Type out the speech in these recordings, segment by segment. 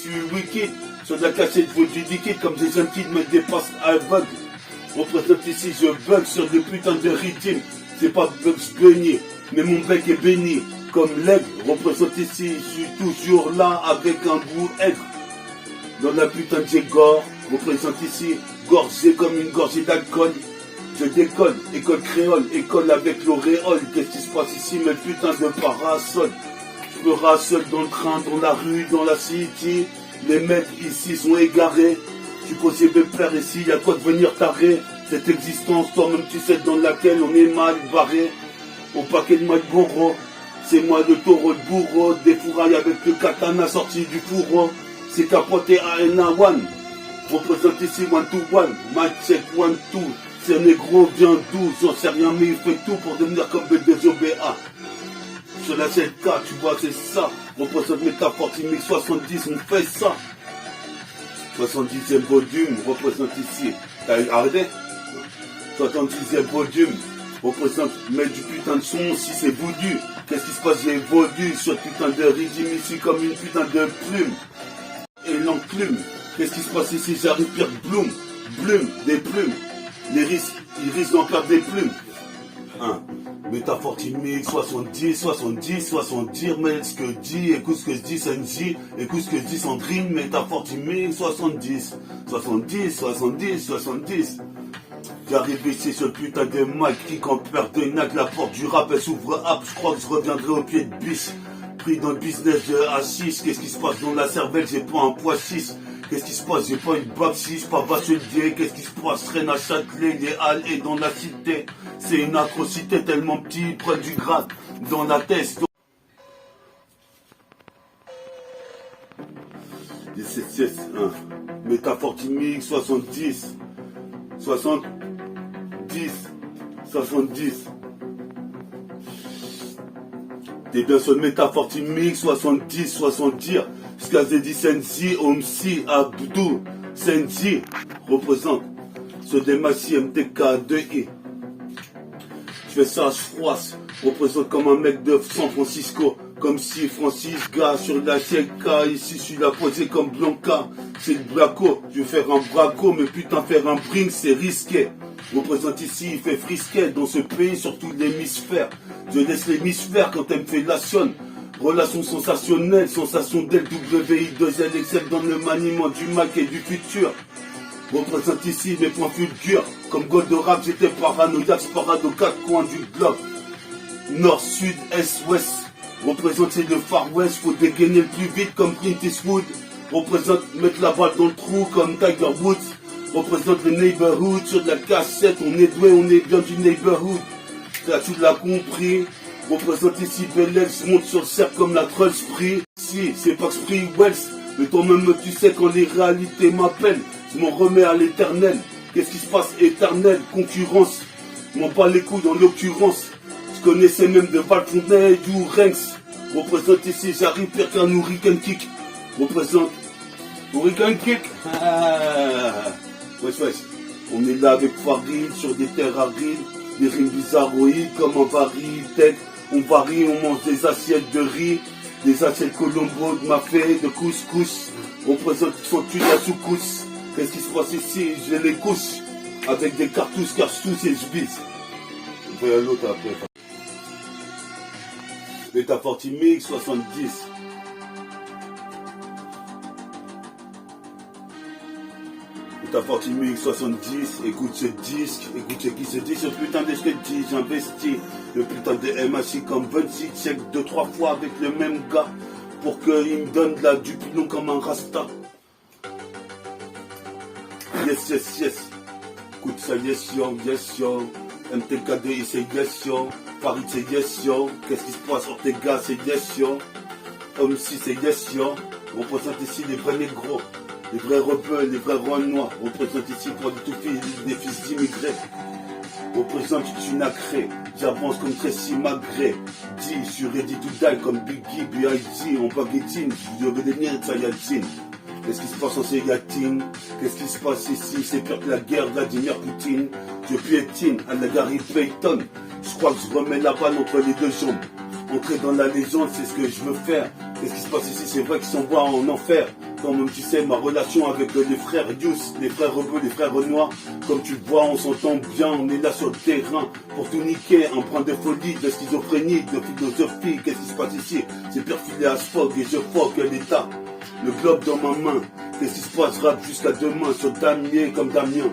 suis wicked. Sur la cachette, je veux du liquide comme des jeunes qui me dépassent à bug. Représente ici, je bug sur des putains de rythmes. C'est pas Bugs Bunny, mais mon bec est béni. Comme l'aigle, représente ici, je suis toujours là avec un goût aigre. Dans la putain de Gégor, représente ici, gorgé comme une gorgée d'alcool. Je décolle, école créole, école avec l'auréole. Qu'est-ce qui se passe ici, mes putains de parasols? Je me rassole dans le train, dans la rue, dans la city. Les mecs ici sont égarés. Tu posais mes pères ici, y'a quoi de venir taré? Cette existence, toi-même tu sais dans laquelle on est mal barré. Au paquet de Malboro, c'est moi le taureau de bourreau. Des fourrailles avec le katana sorti du fourreau. C'est capoté à N1. Représente ici one to one, mic check one two. C'est négro bien doux, j'en sais rien mais il fait tout pour devenir comme B2OBA. Sur la 7K, tu vois c'est ça. Représente Métaforti Mix 70, on fait ça. 70e volume, représente ici. T'as arrêté? 70e volume, représente, mets du putain de son si c'est voulu. Qu'est-ce qui se passe? J'ai évolué sur putain de rythme ici comme une putain de plume. Et l'enclume. Qu'est-ce qui se passe ici? J'arrive pire Bloom. Bloom, des plumes. Les risques, ils risquent d'en perdre des plumes. Métaphore mix 70, 70, 70, mais ce que dit, écoute ce que je dis Senji, écoute ce que je dis Sandrine, métaphore mix 70, 70, 70, 70. J'arrive ici sur le putain de mic, qui quand perd de nac, la porte du rap elle s'ouvre up, je crois que je reviendrai au pied de biche. Pris dans le business de A6, qu'est-ce qui se passe dans la cervelle, j'ai pas un poids 6. Qu'est-ce qui se passe? J'ai pas une baptiste, pas bachelier. Qu'est-ce qui se passe? Reine à Châtelet, les halles et dans la cité. C'est une atrocité tellement petit, près du grade, dans la tête. Métaphore mix 70. 70. 70. T'es bien sur le métaphore mix 70, 70. Skazedi Sensi, Omsi, Abdou, Sensi, représente ce Demassi MTK 2I. Je fais ça, je froisse, représente comme un mec de San Francisco, comme si Francis gars sur la CK, ici je suis là posé comme Blanca, c'est le braco, je vais faire un braco, mais putain faire un bring c'est risqué. Représente ici, il fait frisquet dans ce pays, surtout l'hémisphère. Je laisse l'hémisphère quand elle me fait lation. Relation sensationnelle, sensation d'LWI2L excelle dans le maniement du Mac et du futur. Représente ici mes points fulgures. Comme Goldorak, j'étais paranoïaque, parade aux quatre coins du globe. Nord, sud, est, ouest. Représente c'est le Far West, faut dégainer le plus vite comme Clint Eastwood. Représente mettre la balle dans le trou comme Tiger Woods. Représente le neighborhood sur de la cassette, on est doué, on est bien du neighborhood. Là, tu l'as compris. Représente ici Bellel, je monte sur le cercle comme la troll spree. Si, c'est pas Spree Wells, mais toi-même tu sais quand les réalités m'appellent, je m'en remets à l'éternel. Qu'est-ce qui se passe éternel? Concurrence, je m'en bats les couilles en l'occurrence. Je connaissais même de Valfontaine ou Renks. Représente ici, j'arrive pire qu'un Hurricane Kick. Représente Hurricane Kick. Wesh wesh, on est là avec Farid sur des terres arides. Des rimes bizarroïdes comme un variété. On varie, on mange des assiettes de riz, des assiettes Colombo de mafé, de couscous. On présente fortune à sous-cousse. Qu'est-ce qui se passe ici? Je les couche avec des cartouches, cartouches et je bise. Je vais à l'autre après. Métaphore mix 70. Métaphore mix 70, écoute ce disque, écoute ce qui se dit, ce putain de ce que dit, j'investis le putain de MHI comme 26, check 2-3 fois avec le même gars pour qu'il me donne du pilon comme un rasta. Yes, yes, yes. Écoute ça, yes yo, MTK2 c'est yes yo, Farid c'est yes yo, qu'est-ce qui se passe, Ortega c'est yes yo, Omsi c'est yes yo, on représente ici les vrais négros. Les vrais rebelles, les vrais rois noirs représentent ici pour tout des fils d'immigrés. Représente une nacrée, j'avance comme Tracy McGrady. Je suis ready to die comme Biggie, B.I.G. On baguettine, je veux devenir Saiyajin. Qu'est-ce qui se passe en Ségatine? Qu'est-ce qui se passe ici? C'est pire que la guerre, Vladimir Poutine. Je piétine à la Gary Payton. Je crois que je remets la balle entre les deux jambes. Entrer dans la légende, c'est ce que je veux faire. Qu'est-ce qui se passe ici? C'est vrai qu'ils s'envoient en enfer. Quand même tu sais ma relation avec les frères Yous, les frères rebeux, les frères noirs. Comme tu vois, on s'entend bien, on est là sur le terrain pour tout niquer. Un brin de folie, de schizophrénie, de philosophie. Qu'est-ce qui se passe ici? C'est perfilé à Spock et je foque l'état. Le globe dans ma main. Qu'est-ce qui se passe? Rap jusqu'à demain sur Damien comme Damien.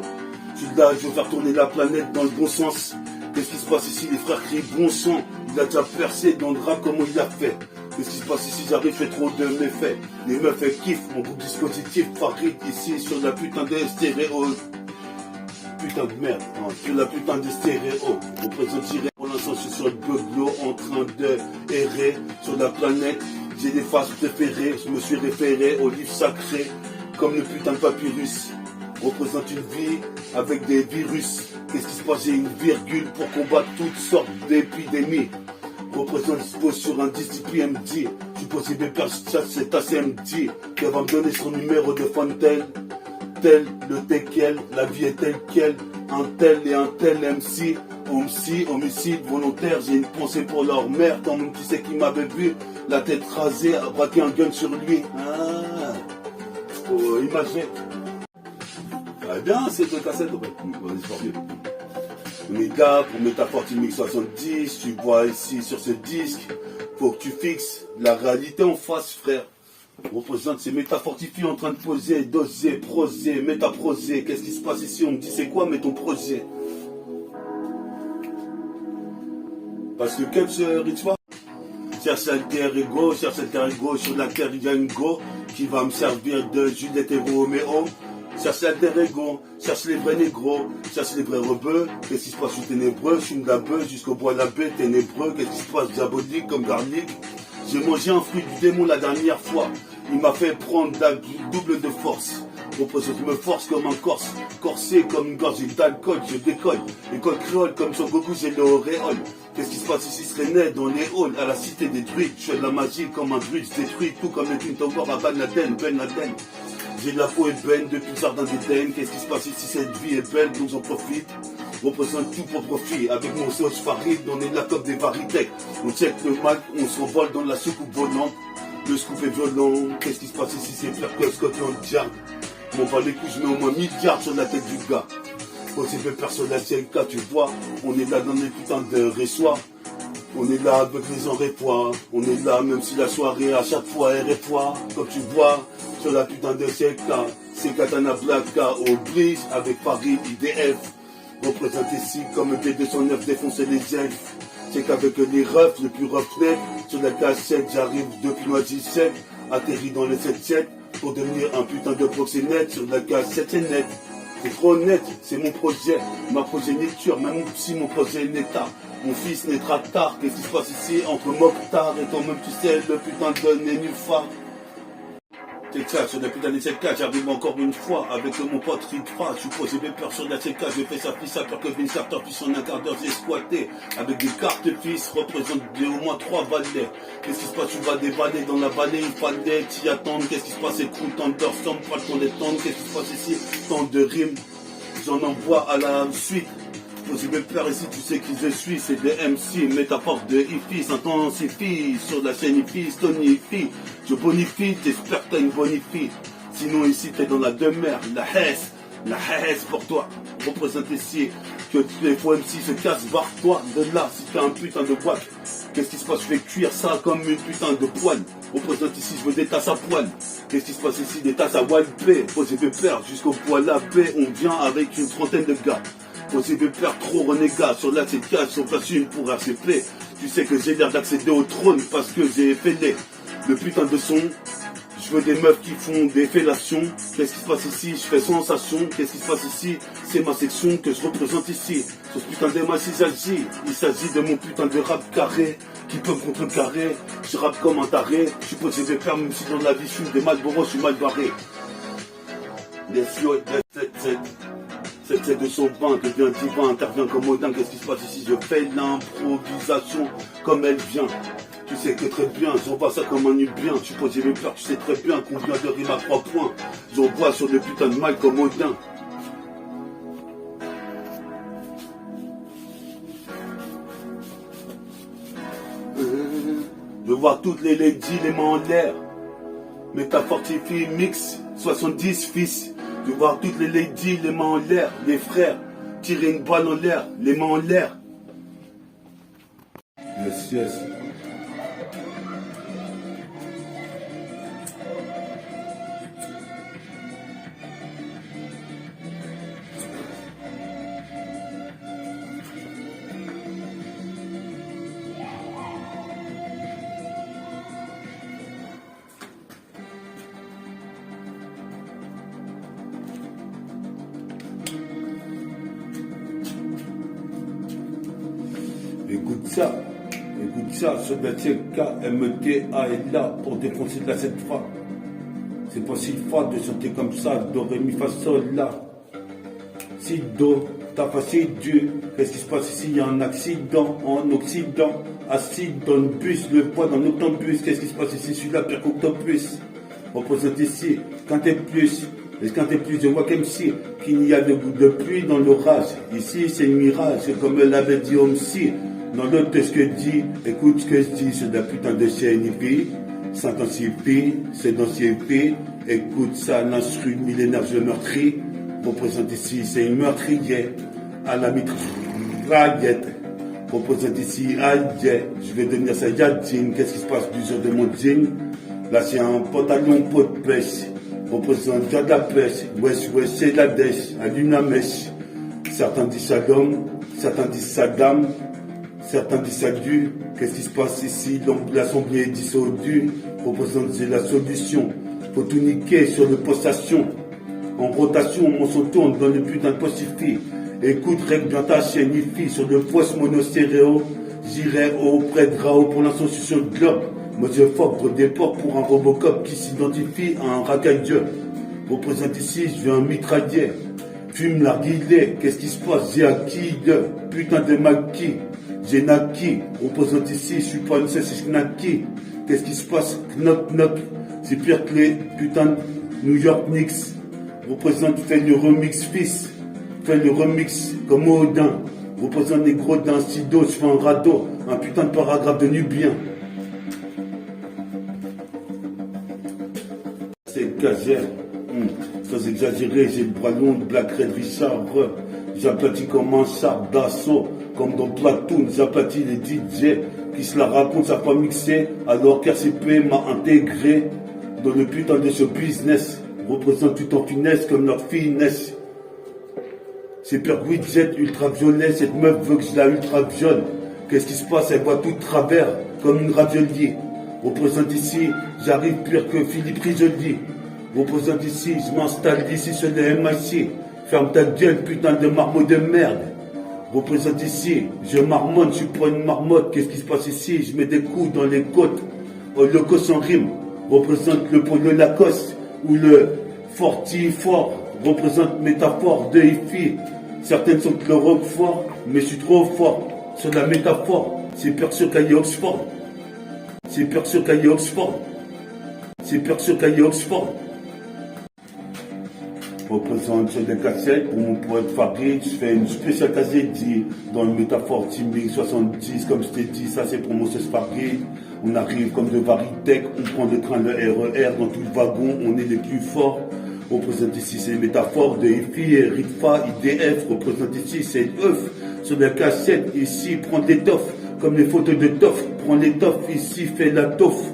Je suis là, je veux faire tourner la planète dans le bon sens. Qu'est-ce qui se passe ici? Les frères crient bon sang. Il a déjà percé dans le rap, comment il a fait? Qu'est-ce qui se passe ici? J'arrive, je fais trop de méfaits. Les meufs elles kiffent, mon groupe dispositif Farid ici sur la putain de stéréo. Putain de merde, hein, sur la putain de stéréo. On présente direct, pour l'instant je suis sur le bleu en train de errer sur la planète. J'ai des phases préférées, je me suis référé au livre sacré comme le putain de papyrus. Représente une vie avec des virus. Qu'est-ce qui se passe? J'ai une virgule pour combattre toutes sortes d'épidémies. Représente dispose sur un 10 PMD. Je pose des personnes, c'est ACMD. Elle va me donner son numéro de Fontaine. Tel, le tequel, la vie est telle qu'elle. Un tel et un tel MC. Homicide volontaire, j'ai une pensée pour leur mère. Tant même tu sais qui m'avait vu, la tête rasée, a braqué un gun sur lui. Ah, faut imaginer. Ah bien, c'est deux cassettes, on est là pour Métaphore Mix 70, tu vois ici sur ce disque, faut que tu fixes la réalité en face, frère. On représente ces métafortifiés en train de poser, doser, proser, métaproser. Qu'est-ce qui se passe ici? On me dit c'est quoi, mais ton projet? Parce que quel ce rituel? Cherche alter ego, sur la terre il y a une go qui va me servir de Juliette et Roméo. Cherche l'alter ego, cherche les vrais négros, cherche les vrais rebeux. Qu'est-ce qui se passe? Je suis ténébreux, je fume la bœuf jusqu'au bois la baie, ténébreux. Qu'est-ce qui se passe? Diabolique comme garlic. J'ai mangé un fruit du démon la dernière fois. Il m'a fait prendre double de force. Je me force comme un corse, corsé comme une gorgée d'alcool, je décolle. École créole comme son Goku, j'ai l'auréole. Qu'est-ce qui se passe ici? Je serais né dans les halls, à la cité des druides. Je fais de la magie comme un druide, je détruis tout comme le Twin Tower à Ben Laden. J'ai de la peau ébène depuis le jardin d'Éden. Qu'est-ce qui se passe ici? Cette vie est belle, donc j'en profite. Représente tout pour profit. Avec mon sauce Farid, on est là comme des varités. On check le mal, on s'envole dans la soucoupe volante. Le scoop est violent. Qu'est-ce qui se passe ici? C'est pire que Scotland Yard. M'en va les couilles, je mets au moins 1000 gardes sur la tête du gars. Possible personnel, c'est le cas, tu vois. On est là dans les putains de résoirs. On est là avec les enrépois. On est là même si la soirée à chaque fois est répois. Comme tu vois, sur la putain de CK. C'est Katana Blacka au bridge avec Paris IDF. Représente ici comme B209 défoncer les elfes. C'est qu'avec les refs, le plus rough net, sur la cassette, j'arrive depuis Noisy 7, atterri dans les 7-7, pour devenir un putain de proxénète, sur la cassette c'est net. C'est trop net, c'est mon projet, ma progéniture, même si mon projet est tard. Mon fils naîtra tard, qu'est-ce qui se passe ici entre Mokhtar et toi-même tu sais, le putain de Nénuphar. C'est ça, sur la putain de CK, j'arrive encore une fois avec mon pote Ritfa. Je suis posé mes peurs sur la CK, j'ai fait sa fille, peur que Vince Carter puisse en un quart d'heure j'ai squatté. Avec des cartes fils, représente au moins 3 valets. Qu'est-ce qui se passe? Tu vas dévaler dans la vallée, il fallait t'y attendre. Qu'est-ce qui se passe? Écoute, Anderson, pas le temps d'étendre. Qu'est-ce qui se passe ici? Tant de rimes, j'en envoie à la suite. Possible peur ici, tu sais qui je suis, c'est des MC, métaphore de IFI, s'intensifie, sur la chaîne IFI, stonifie, je bonifie, j'espère que t'as une bonifie, sinon ici t'es dans la demeure, la haisse pour toi, représente ici, que les faux MC se cassent, barre-toi de là, si t'as un putain de boîte, qu'est-ce qui se passe? Je fais cuire ça comme une putain de poêle, représente ici, je veux des tasses à poêle, qu'est-ce qui se passe ici? Des tasses à Walpé, possible peur, jusqu'au poil à paix, on vient avec une trentaine de gars. Possible faire trop renégat sur la CK, sur place une pour RCP. Tu sais que j'ai l'air d'accéder au trône parce que j'ai fait le putain de son. Je veux des meufs qui font des fellations. Qu'est-ce qui se passe ici? Je fais sensation. Qu'est-ce qui se passe ici? C'est ma section que je représente ici. Sur ce putain de match, il s'agit de mon putain de rap carré qui peut me contrecarrer. Je rappe comme un taré. Je suis possible faire même si dans la vie je suis des Malboro, je suis mal barré. Les flots, 7 de son bain, devient divin, intervient comme Odin. Qu'est-ce qui se passe ici? Je fais l'improvisation comme elle vient. Tu sais que très bien, j'envoie ça comme un nubien. Je suis posé mes peurs, tu sais très bien combien de rimes à 3 points. J'envoie sur le putain de mal comme Odin. Je vois toutes les ladies, les mains en l'air. Métafortifie mix 70 fils. De voir toutes les ladies, les mains en l'air, les frères, tirer une balle en l'air, les mains en l'air. Yes, yes. Écoute ça, ce métier KMTA est là pour défoncer de la cette fois. C'est pas si fade de chanter comme ça, do, ré, mi, fa, sol, la. Si, do, ta, fa, si, du. Qu'est-ce qui se passe ici? Il y a un accident en Occident. Acide dans le bus, le poids dans l'autobus. Qu'est-ce qui se passe ici? Celui-là, pire qu'octopus. Représente ici, quand t'es plus. Est-ce quand t'es plus, je vois comme si qu'il y a de gouttes de pluie dans l'orage. Ici, c'est un mirage, comme l'avait dit Homsi. Dans l'autre, ce que dit, écoute ce que je dis, c'est de la putain de CNIP, s'intensifie, c'est densifie, écoute ça, l'instru millénaire, je meurtri, représente ici, c'est une meurtrière, à la mitraillette, représente ici, aïe, je vais devenir sa yadine, qu'est-ce qui se passe du jour de mon jean, là c'est un pantalon pot de pêche, représente de la pêche, wesh, c'est la dèche, allume la mèche, certains disent Saddam, certains disent Saddam, certains disent Sadu, qu'est-ce qui se passe ici? L'Assemblée est dissolue, représente la solution. Faut tout niquer sur le postation. En rotation, on se tourne dans le putain de pacifique. Écoute, règle dans ta chaîne, IFI, sur le poste monocéréo. J'irai auprès de Rao, pour l'instant, je suis sur le globe. Moi, je forme des portes pour un Robocop qui s'identifie à un racailleux. Représente ici, je veux un mitraillé. Fume l'arguilé, qu'est-ce qui se passe? J'ai acquis de putain de maquis. J'ai naquis, représente ici, je suis pas une cesse, je naquis. Qu'est-ce qui se passe? Knock knock, c'est pire que les putains de New York Knicks. Représente, fais le remix fils, fais le remix comme Odin. Représente les gros d'un sido, je fais un radeau, un putain de paragraphe de Nubien. C'est cagère, sans exagérer, j'ai le bras long de Black Red Richard. J'aplatis comme un char d'assaut. Comme dans Platoon, j'aplatis les DJ qui se la racontent, ça pas mixer, alors qu'RCP m'a intégré dans le putain de ce business. Représente tout en finesse comme leur finesse. C'est pire widget ultraviolet, cette meuf veut que je la ultraviole. Qu'est-ce qui se passe? Elle voit tout de travers, comme une raviolier. Représente ici, j'arrive pire que Philippe Risoli. Représente ici, je m'installe ici sur les MIC. Ferme ta gueule, putain de marmot de merde. Représente ici, je marmonne, je suis pas une marmotte, qu'est-ce qui se passe ici? Je mets des coups dans les côtes, holocauste en rime, représente le polo Lacoste, ou le fortifort, représente métaphore de IFI. Certaines sont le roquefort, mais je suis trop fort, sur la métaphore, c'est perso cahier Oxford, c'est perso cahier Oxford, c'est perso cahier Oxford. Représente sur des cassettes pour mon poète Farid, je fais une spéciale casette dans le métaphore Teaming 70, comme je t'ai dit, ça c'est pour mon Farid. On arrive comme de Varitech, on prend le train, le RER, dans tout le wagon, on est les plus forts. Représente ici c'est les métaphores de IFI et RITFA, IDF, représente ici c'est œuf sur la cassette, ici prends des toffes, comme les photos de toffes, prends les toffes, ici fais la toffe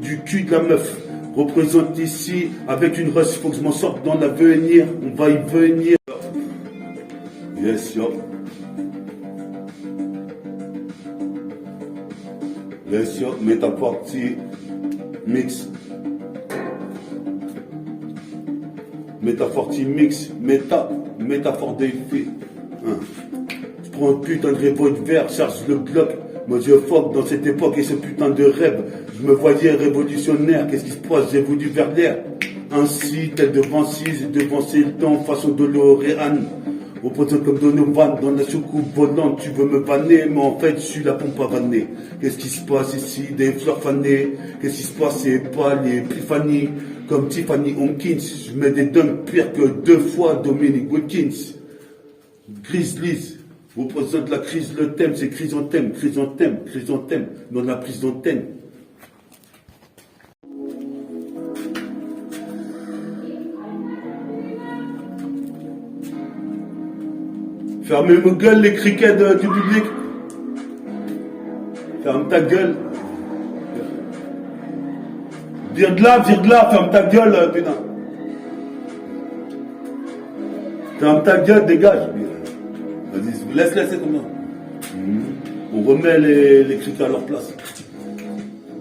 du cul de la meuf. Représente ici, avec une rush, il faut que je m'en sorte dans l'avenir, on va y venir. Yes, yo. Yes, yo, métaphore mix. Métaphore mix, métaphore des faits. Je prends un putain de revolver, charge le bloc. Moi je fuck dans cette époque et ce putain de rêve. Je me voyais révolutionnaire, qu'est-ce qui se passe? J'ai voulu vers l'air. Ainsi, tel devant 6 et devancer le temps, façon de l'Oréan. Représente comme Donovan dans la soucoupe volante. Tu veux me vanner, mais en fait je suis la pompe à vanner. Qu'est-ce qui se passe ici? Des fleurs fanées. Qu'est-ce qui se passe? C'est pas les Epiphany. Comme Tiffany Hawkins, je mets des dunks pires que 2 fois Dominic Wilkins. Grizzlies. Représente la crise, le thème, c'est chrysanthème, chrysanthème, chrysanthème, dans la prise d'antenne. Fermez vos gueules, les criquets du public. Ferme ta gueule. Vire de là, ferme ta gueule, putain. Ferme ta gueule, dégage. Vas-y, laisse comme ça. On remet les criquets à leur place.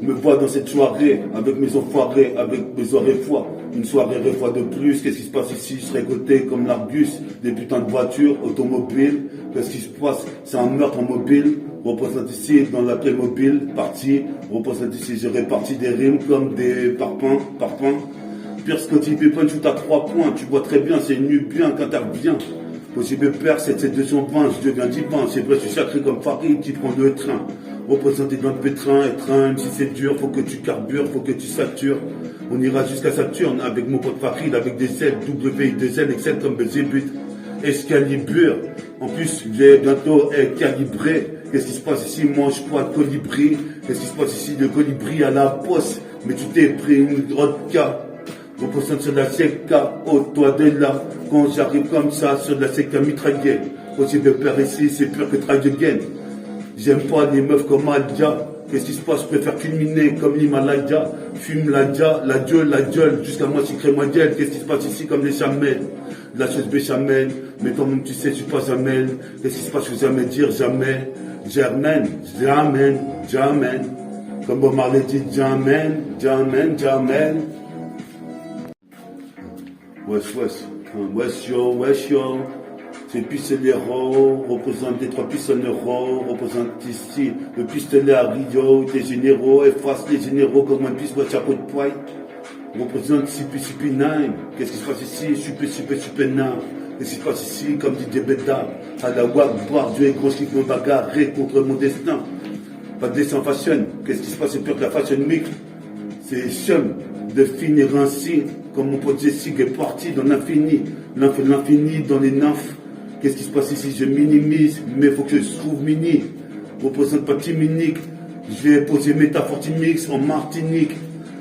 Me vois dans cette soirée, avec mes enfoirés, avec mes oreilles fois. Une soirée fois de plus, qu'est-ce qui se passe ici? Je serais coté comme l'Argus, des putains de voitures, automobiles. Qu'est-ce qui se passe? C'est un meurtre en mobile. Représente ici dans la Playmobil, parti. Représente ici, j'ai réparti des rimes comme des parpaings. Pire Scotty Pippen, shoot à 3 points. Tu vois très bien, c'est nu bien qu'intervient. Possible père, 77220, je deviens divin. C'est vrai, je suis sacré comme Farid qui prend le train. Représenté dans le pétrin, et train, même si c'est dur, faut que tu carbures, faut que tu satures. On ira jusqu'à Saturne avec mon pote Farid, avec des Z, W2L, Excel comme Belzébuth. Excalibur. En plus, j'ai bientôt calibré. Qu'est-ce qui se passe ici? Mange quoi de colibri? Qu'est-ce qui se passe ici? De colibri à la poste. Mais tu t'es pris une vodka. Représente sur la CK, oh toi de là. Quand j'arrive comme ça, sur la CK mitraillée. Aussi de père ici, c'est pur que try again. J'aime pas les meufs comme Adia. Qu'est-ce qui se passe? Je préfère culminer comme l'Himalaya. Fume la gueule, jusqu'à moi sucré moi gueule. Qu'est-ce qui se passe ici comme les chamelles? La chose béchamel, mais toi-même tu sais, je suis pas Jamel. Qu'est-ce qui se passe? Je veux jamais dire jamais. Germaine, jamais. Comme Bob Marley dit, jamais. Wesh yo. C'est pistolero, représente les 3 pistolero, représente ici le pistolet à Rio, des généraux, efface les généraux comme un piste de chapeau de poids. Représente CP9, qu'est-ce qui se passe ici? Super nain. Qu'est-ce qui se passe ici? Comme dit Beda, à la Wagbar, Dieu est gros qui me bagarrer contre mon destin. Pas de dessin fashion, qu'est-ce qui se passe? C'est pire que la fashion week. C'est chum de finir ainsi, comme mon pote Jessica est parti dans l'infini, l'infini dans les nymphes. Qu'est-ce qui se passe ici? Je minimise, mais il faut que je trouve mini. Représente pas Timinique. Je vais poser Métafortimix en Martinique.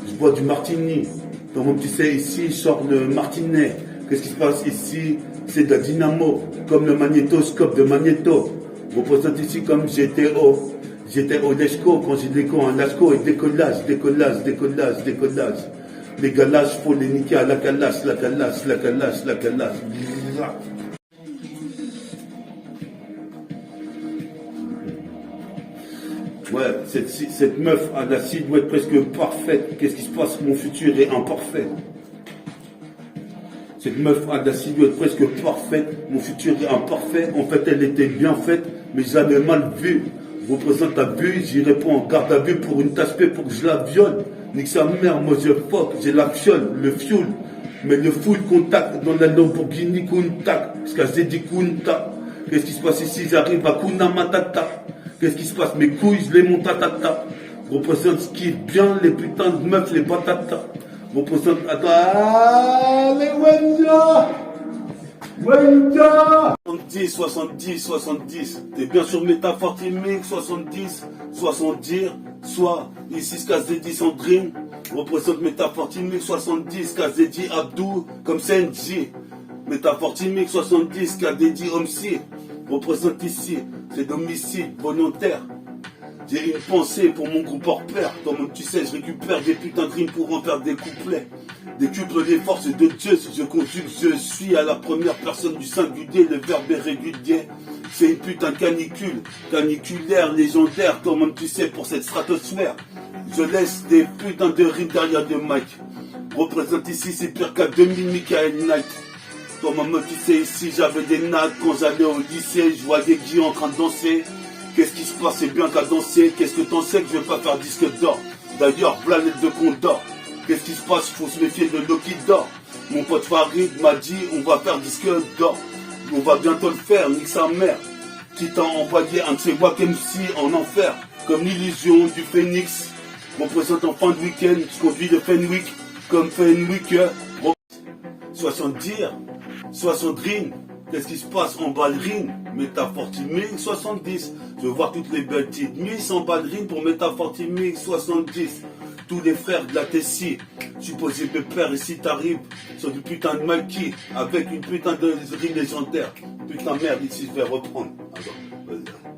Je bois du martini. Comme tu sais, ici, je sors le martinet. Qu'est-ce qui se passe ici? C'est de la dynamo, comme le magnétoscope de Magnéto. Représente ici comme GTO. GTO Leshko, quand j'ai l'écho en Lashko et décollage. Les galages, faut les niquer à la calache. Ouais, cette meuf a la silhouette presque parfaite. Qu'est-ce qui se passe? Mon futur est imparfait. Cette meuf a la silhouette presque parfaite. Mon futur est imparfait. En fait, elle était bien faite, mais j'avais mal vu. Représente ta vue, j'irai pas en garde à vue pour une tasse pour que je la viole. Nique sa mère, moi je fuck, j'ai la fiole, le fioul. Mais le full contact dans la Lamborghini Countach. Parce qu'elle s'est dit Kunta. Qu'est-ce qui se passe ici? J'arrive à Kuna Matata. Qu'est-ce qui se passe? Mes couilles, je les monte à tata. Représente ce qui est bien, les putains de meufs, les batatas. Représente à toi. Les Wenja 70. T'es bien sur Métafortimique, 70, soit ici KZD Sandrine. Représente Métafortimique, 70, KZD Abdou, comme Senji. Métafortimique, 70, KZD Omsi. Représente ici, c'est d'homicide volontaire. J'ai une pensée pour mon groupe hors pair. Toi-même tu sais, je récupère des putains de rimes pour en faire des couplets. Décuple les forces de Dieu si je conjugue, je suis à la première personne du singulier, le verbe est régulier. C'est une putain de canicule, caniculaire, légendaire, toi-même tu sais pour cette stratosphère. Je laisse des putains de rimes derrière le mic. Représente ici, c'est pire qu'à 2000 Michael Knight. Toi-même tu sais, ici j'avais des nattes quand j'allais au lycée, je voyais Guy en train de danser. Qu'est-ce qui se passe? C'est bien qu'à danser. Qu'est-ce que t'en sais que je vais pas faire disque d'or? D'ailleurs, planète de Condor. Qu'est-ce qui se passe? Faut se méfier de l'eau qui dort. Mon pote Farid m'a dit on va faire disque d'or. On va bientôt le faire, nique sa mère. Qui t'a envoyé un de ses Wack MC en enfer. Comme l'illusion du phénix. Représente en fin de week-end. Je conduis de Fenwick. Comme Fenwick. 60 rines. Qu'est-ce qui se passe en ballerine? Métafortimique 70. Je veux voir toutes les belles petites miss en ballerine pour Métafortimique 70. tous les frères de la Tessie, supposé pépère, ici t'arrives sur du putain de maquis, avec une putain de rime légendaire. Putain merde, ici je vais reprendre. Attends, vas-y.